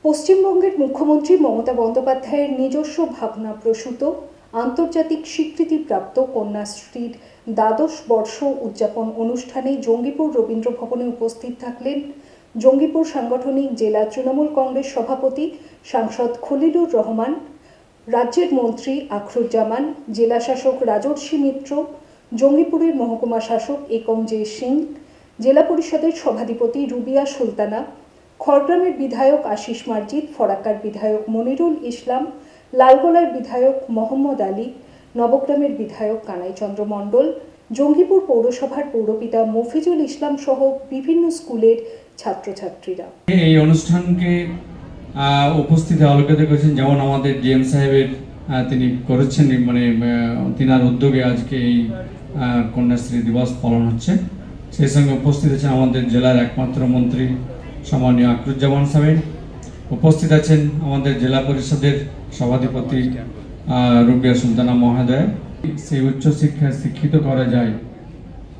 পশ্চিমবঙ্গের মুখ্যমন্ত্রী মমতা বন্দ্যোপাধ্যায়ের নিজস্ব ভাবনা প্রসূত আন্তর্জাতিক স্বীকৃতিপ্রাপ্ত কন্যাশ্রীর দ্বাদশ বর্ষ উদযাপন অনুষ্ঠানে জঙ্গিপুর রবীন্দ্র ভবনে উপস্থিত থাকলেন জঙ্গিপুর সাংগঠনিক জেলা তৃণমূল কংগ্রেস সভাপতি সাংসদ খলিলুর রহমান, রাজ্যের মন্ত্রী আখরুজ্জামান, জেলা শাসক রাজর্ষি মিত্র, জঙ্গিপুরের মহকুমা শাসক একমজে সিং, জেলা পরিষদের সভাধিপতি রুবিয়া সুলতানা, খড়গ্রামের বিধায়ক আশিস মার্জিত, ফরাক্কার বিধায়ক মনিরুল ইসলাম, লালগোলার বিধায়ক মোহাম্মদ আলী, নবগ্রামের বিধায়ক কানাইচন্দ্র মণ্ডল, জঙ্গিপুর পৌরসভার পৌরপিতা মফিজুল ইসলাম সহ বিভিন্ন স্কুলের ছাত্রছাত্রীরা এই অনুষ্ঠানকে উপস্থিতি আলোকিত করেছেন। যেমন আমাদের ডিএম সাহেবের তিনি করেছেন, মানে তিনার উদ্যোগে আজকে এই কন্যাশ্রী দিবস পালন হচ্ছে। সেই সঙ্গে উপস্থিত আছেন আমাদের জেলার একমাত্র মন্ত্রী সম্মানীয় আখরুজ্জামান সাহেব, উপস্থিত আছেন আমাদের জেলা পরিষদের সভাধিপতি রুবিয়া সুলতানা মহোদয়। সেই উচ্চশিক্ষায় শিক্ষিত করা যায়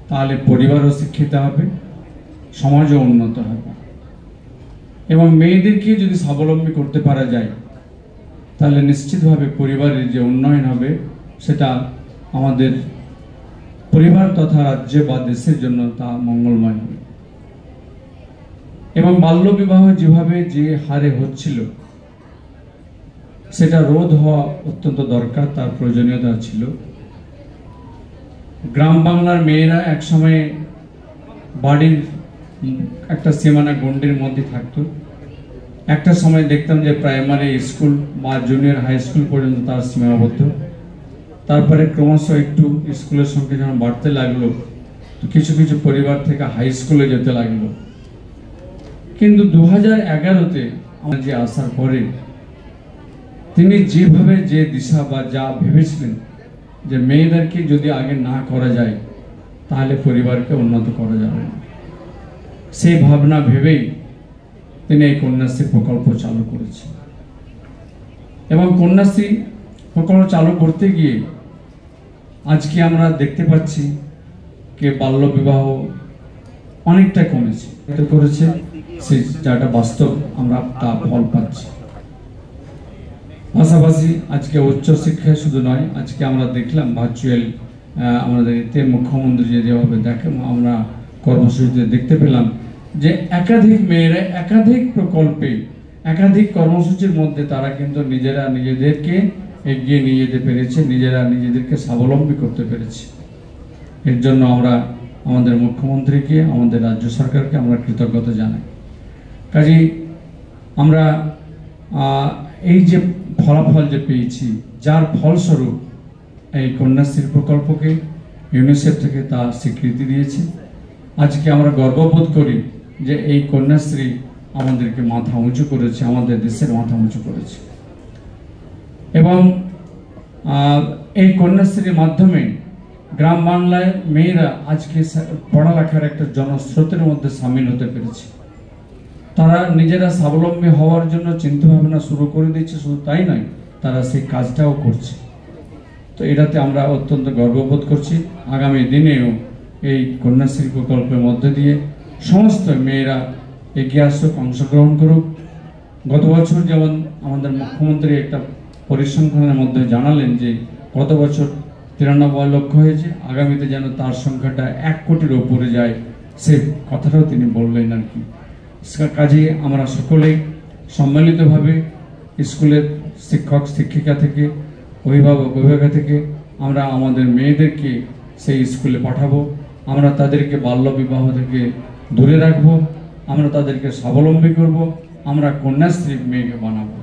তাহলে পরিবারও শিক্ষিত হবে, সমাজও উন্নত হবে, এবং মেয়েদেরকে যদি স্বাবলম্বী করতে পারা যায় তাহলে নিশ্চিতভাবে পরিবারের যে উন্নয়ন হবে সেটা আমাদের পরিবার তথা রাজ্য বা দেশের জন্য তা মঙ্গলময় হবে। এবং বাল্যবিবাহ যেভাবে যে হারে হচ্ছিল সেটা রোধ হওয়া অত্যন্ত দরকার, তার প্রয়োজনীয়তা ছিল। গ্রাম বাংলার মেয়েরা একসময় বাড়ির একটা সীমানা গণ্ডির মধ্যে থাকতো। একটা সময় দেখতাম যে প্রাইমারি স্কুল বা জুনিয়র হাই স্কুল পর্যন্ত তার সীমাবদ্ধ। তারপরে ক্রমশ একটু স্কুলের সংখ্যা যখন বাড়তে লাগলো, তো কিছু কিছু পরিবার থেকে হাই স্কুলে যেতে লাগলো। কিন্তু 2011-তে আমরা যে আসার পরে তিনি যেভাবে যে দিশা বা যা ভেবেছিলেন যে মেয়েদেরকে যদি আগে না করা যায় তাহলে পরিবারকে উন্নত করা যাবে না, সেই ভাবনা ভেবেই তিনি এই কন্যাশ্রী প্রকল্প চালু করেছেন। এবং কন্যাশ্রী প্রকল্প চালু করতে গিয়ে আজকে আমরা দেখতে পাচ্ছি যে বাল্য বিবাহ অনেকটা কমেছে করেছে, সেই যাটা বাস্তব আমরা তা ফল পাচ্ছি। পাশাপাশি আজকে উচ্চশিক্ষায় শুধু নয়, আজকে আমরা দেখলাম ভার্চুয়াল আমাদের এতে মুখ্যমন্ত্রী যেভাবে দেখেন আমরা কর্মসূচিতে দেখতে পেলাম যে একাধিক মেয়েরা একাধিক প্রকল্পে একাধিক কর্মসূচির মধ্যে তারা কিন্তু নিজেরা নিজেদেরকে এগিয়ে নিয়ে যেতে পেরেছে, নিজেরা নিজেদেরকে স্বাবলম্বী করতে পেরেছে। এর জন্য আমরা আমাদের মুখ্যমন্ত্রীকে, আমাদের রাজ্য সরকারকে আমরা কৃতজ্ঞতা জানাই। কাজেই আমরা এই যে ফলাফল যে পেয়েছি, যার ফলস্বরূপ এই কন্যাশ্রী প্রকল্পকে ইউনিসেফ থেকে তা স্বীকৃতি দিয়েছে। আজকে আমরা গর্ববোধ করি যে এই কন্যাশ্রী আমাদেরকে মাথা উঁচু করেছে, আমাদের দেশের মাথা উঁচু করেছে। এবং এই কন্যাশ্রীর মাধ্যমে গ্রাম বাংলায় মেয়েরা আজকে পড়ালেখার একটা জনস্রোতের মধ্যে সামিল হতে পেরেছে। তারা নিজেরা স্বাবলম্বী হওয়ার জন্য চিন্তা ভাবনা শুরু করে দিয়েছে, শুধু তাই নয়, তারা সেই কাজটাও করছে। তো এটাতে আমরা অত্যন্ত গর্ববোধ করছি। আগামী দিনেও এই কন্যাশ্রী প্রকল্পের মধ্যে দিয়ে সমস্ত মেয়েরা এগিয়ে আসুক, অংশগ্রহণ করুক। গত বছর যেমন আমাদের মুখ্যমন্ত্রী একটা পরিসংখ্যানের মধ্যে জানালেন যে গত বছর 93 লক্ষ হয়েছে, আগামীতে যেন তার সংখ্যাটা 1 কোটির ওপরে যায়, সে কথাটাও তিনি বললেন আর কি। কাজে আমরা সকলেই সম্মিলিতভাবে স্কুলের শিক্ষক শিক্ষিকা থেকে অভিভাবক অভিভাবিকা থেকে আমরা আমাদের মেয়েদেরকে সেই স্কুলে পাঠাবো। আমরা তাদেরকে বাল্য বিবাহ থেকে দূরে রাখবো, আমরা তাদেরকে স্বাবলম্বী করব, আমরা কন্যাশ্রী মেয়েকে বানাবো।